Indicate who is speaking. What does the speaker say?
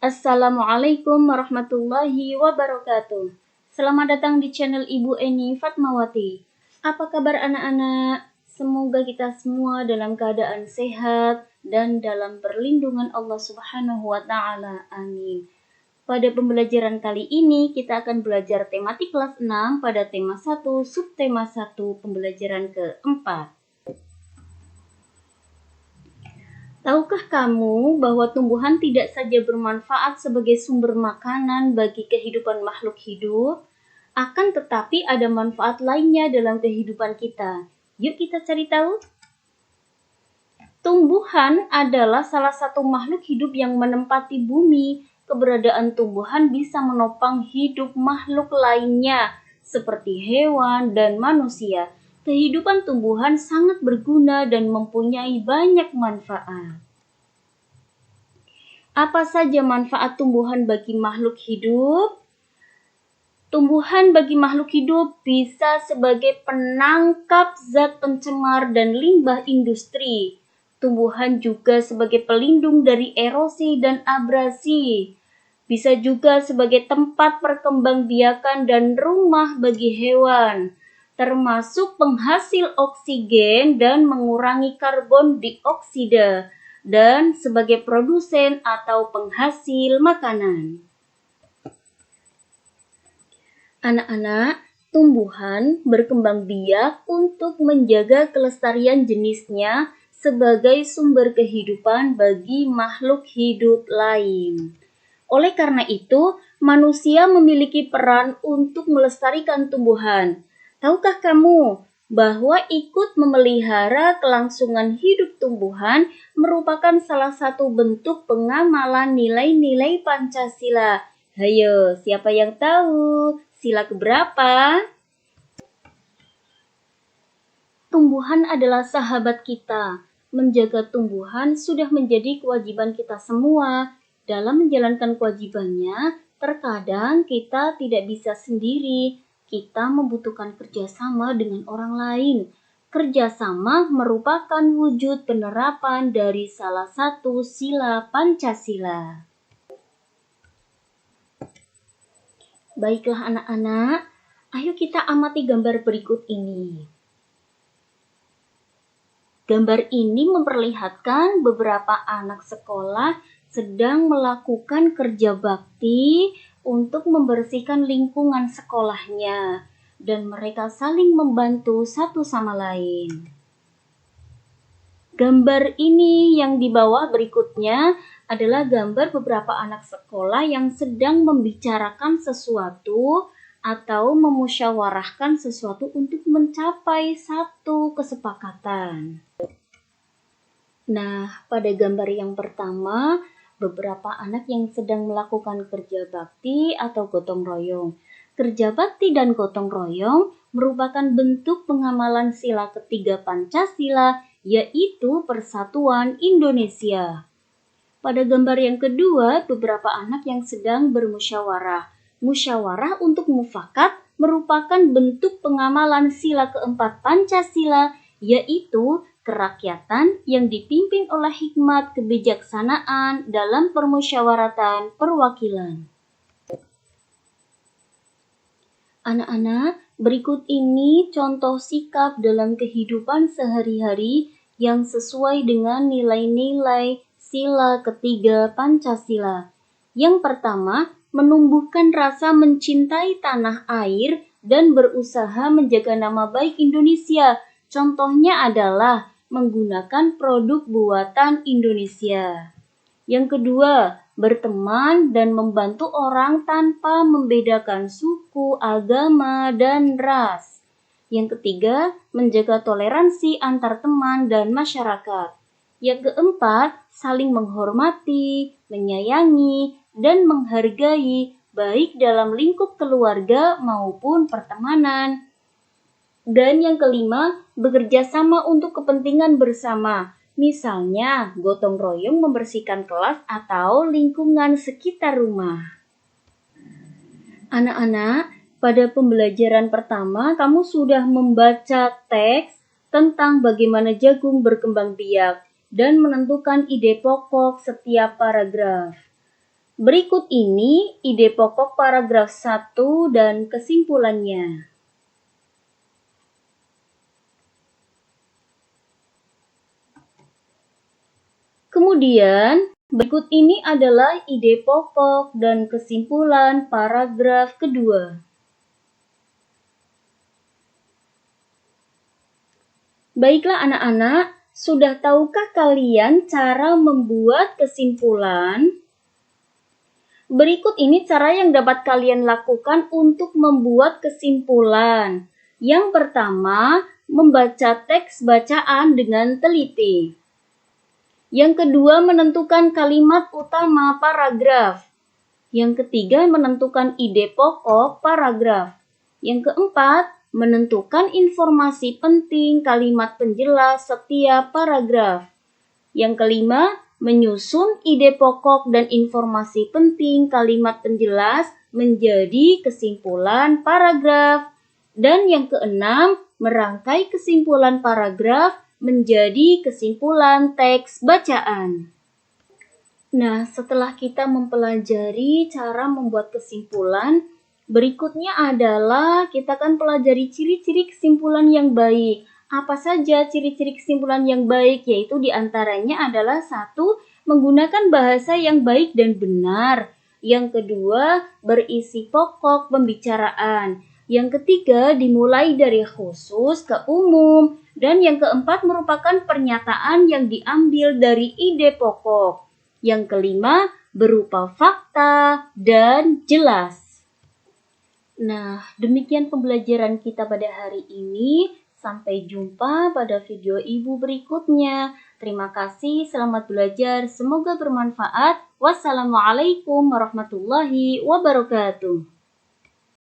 Speaker 1: Assalamualaikum warahmatullahi wabarakatuh. Selamat datang di channel Ibu Eni Fatmawati. Apa kabar anak-anak? Semoga kita semua dalam keadaan sehat dan dalam perlindungan Allah Subhanahu wa taala. Amin. Pada pembelajaran kali ini kita akan belajar tematik kelas 6 pada tema 1, subtema 1, pembelajaran keempat. Tahukah kamu bahwa tumbuhan tidak saja bermanfaat sebagai sumber makanan bagi kehidupan makhluk hidup, akan tetapi ada manfaat lainnya dalam kehidupan kita. Yuk kita cari tahu. Tumbuhan adalah salah satu makhluk hidup yang menempati bumi. Keberadaan tumbuhan bisa menopang hidup makhluk lainnya, seperti hewan dan manusia. Kehidupan tumbuhan sangat berguna dan mempunyai banyak manfaat. Apa saja manfaat tumbuhan bagi makhluk hidup? Tumbuhan bagi makhluk hidup bisa sebagai penangkap zat pencemar dan limbah industri. Tumbuhan juga sebagai pelindung dari erosi dan abrasi. Bisa juga sebagai tempat perkembangbiakan dan rumah bagi hewan, termasuk penghasil oksigen dan mengurangi karbon dioksida, dan sebagai produsen atau penghasil makanan. Anak-anak, tumbuhan berkembang biak untuk menjaga kelestarian jenisnya sebagai sumber kehidupan bagi makhluk hidup lain. Oleh karena itu, manusia memiliki peran untuk melestarikan tumbuhan. Tahukah kamu bahwa ikut memelihara kelangsungan hidup tumbuhan merupakan salah satu bentuk pengamalan nilai-nilai Pancasila? Hayo, siapa yang tahu? Sila keberapa? Tumbuhan adalah sahabat kita. Menjaga tumbuhan sudah menjadi kewajiban kita semua. Dalam menjalankan kewajibannya, terkadang kita tidak bisa sendiri. Kita membutuhkan kerjasama dengan orang lain. Kerjasama merupakan wujud penerapan dari salah satu sila Pancasila. Baiklah anak-anak, ayo kita amati gambar berikut ini. Gambar ini memperlihatkan beberapa anak sekolah sedang melakukan kerja bakti untuk membersihkan lingkungan sekolahnya, dan mereka saling membantu satu sama lain. Gambar ini yang di bawah berikutnya adalah gambar beberapa anak sekolah yang sedang membicarakan sesuatu atau memusyawarahkan sesuatu untuk mencapai satu kesepakatan. Nah, pada gambar yang pertama, beberapa anak yang sedang melakukan kerja bakti atau gotong royong. Kerja bakti dan gotong royong merupakan bentuk pengamalan sila ketiga Pancasila, yaitu Persatuan Indonesia. Pada gambar yang kedua, beberapa anak yang sedang bermusyawarah. Musyawarah untuk mufakat merupakan bentuk pengamalan sila keempat Pancasila, yaitu kerakyatan yang dipimpin oleh hikmat kebijaksanaan dalam permusyawaratan perwakilan. Anak-anak, berikut ini contoh sikap dalam kehidupan sehari-hari yang sesuai dengan nilai-nilai sila ketiga Pancasila. Yang pertama, menumbuhkan rasa mencintai tanah air dan berusaha menjaga nama baik Indonesia. Contohnya adalah menggunakan produk buatan Indonesia. Yang kedua, berteman dan membantu orang tanpa membedakan suku, agama, dan ras. Yang ketiga, menjaga toleransi antar teman dan masyarakat. Yang keempat, saling menghormati, menyayangi, dan menghargai baik dalam lingkup keluarga maupun pertemanan. Dan yang kelima, bekerja sama untuk kepentingan bersama. Misalnya, gotong royong membersihkan kelas atau lingkungan sekitar rumah. Anak-anak, pada pembelajaran pertama, kamu sudah membaca teks tentang bagaimana jagung berkembang biak dan menentukan ide pokok setiap paragraf. Berikut ini ide pokok paragraf 1 dan kesimpulannya. Kemudian, berikut ini adalah ide pokok dan kesimpulan paragraf kedua. Baiklah anak-anak, sudah tahukah kalian cara membuat kesimpulan? Berikut ini cara yang dapat kalian lakukan untuk membuat kesimpulan. Yang pertama, membaca teks bacaan dengan teliti. Yang kedua, menentukan kalimat utama paragraf. Yang ketiga, menentukan ide pokok paragraf. Yang keempat, menentukan informasi penting kalimat penjelas setiap paragraf. Yang kelima, menyusun ide pokok dan informasi penting kalimat penjelas menjadi kesimpulan paragraf. Dan yang keenam, merangkai kesimpulan paragraf menjadi kesimpulan teks bacaan. Nah, setelah kita mempelajari cara membuat kesimpulan, berikutnya adalah kita akan pelajari ciri-ciri kesimpulan yang baik. Apa saja ciri-ciri kesimpulan yang baik? Yaitu diantaranya adalah 1. Menggunakan bahasa yang baik dan benar. Yang kedua, berisi pokok pembicaraan. Yang ketiga, dimulai dari khusus ke umum. Dan yang keempat, merupakan pernyataan yang diambil dari ide pokok. Yang kelima, berupa fakta dan jelas. Nah, demikian pembelajaran kita pada hari ini. Sampai jumpa pada video ibu berikutnya. Terima kasih, selamat belajar. Semoga bermanfaat. Wassalamualaikum warahmatullahi wabarakatuh.